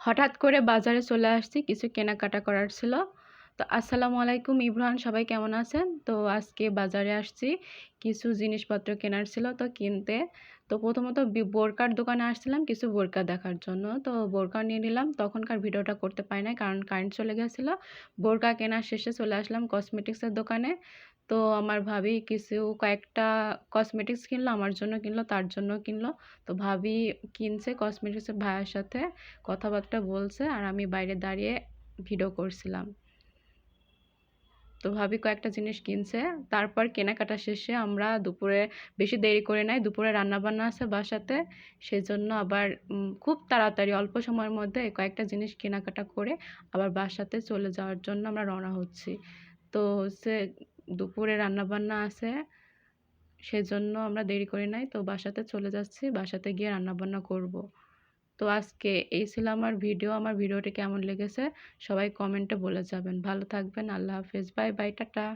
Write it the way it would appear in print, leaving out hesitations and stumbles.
হঠাৎ করে বাজারে চলে আসছি, কিছু কেনাকাটা করার ছিল। তো আসসালামু আলাইকুম ইব্রাহান, সবাই কেমন আছেন? তো আজকে বাজারে আসছি, কিছু জিনিসপত্র কেনার ছিল তো কিনতে। তো প্রথমত বোরকার দোকানে আসছিলাম কিছু বোরকা দেখার জন্য। তো বোরকা নিয়ে নিলাম, তখনকার ভিডিওটা করতে পারি নাই কারণ কারেন্ট চলে গেছিলো। বোরকা কেনার শেষে চলে আসলাম কসমেটিক্সের দোকানে। তো আমার ভাবি কয়েকটা কসমেটিক্স কিনলো, আমার জন্য কিনলো, তার জন্য কিনলো। তো ভাবি কিনছে কসমেটিক্সের ভাইয়ের সাথে কথাবার্তা বলছে, আর আমি বাইরে দাঁড়িয়ে ভিডিও করছিলাম। তো ভাবি কয়েকটা জিনিস কিনছে। তারপর কেনাকাটা শেষে আমরা দুপুরে, বেশি দেরি করে নাই, দুপুরে রান্নাবান্না আছে বাসাতে, সেজন্য আবার খুব তাড়াতাড়ি অল্প সময়ের মধ্যে কয়েকটা জিনিস কেনাকাটা করে আবার বাসাতে চলে যাওয়ার জন্য আমরা রওনা হচ্ছি। তো হচ্ছে দুপুরে রান্নাবান্না আছে, সেজন্য আমরা দেরি করি নাই, তো বাসাতে চলে যাচ্ছি, বাসাতে গিয়ে রান্নাবান্না করব। তো আজকে এই ছিল আমার ভিডিও। আমার ভিডিওটি কেমন লেগেছে সবাই কমেন্টে বলে যাবেন। ভালো থাকবেন, আল্লাহ হাফেজ, বাই বাই, টাটা।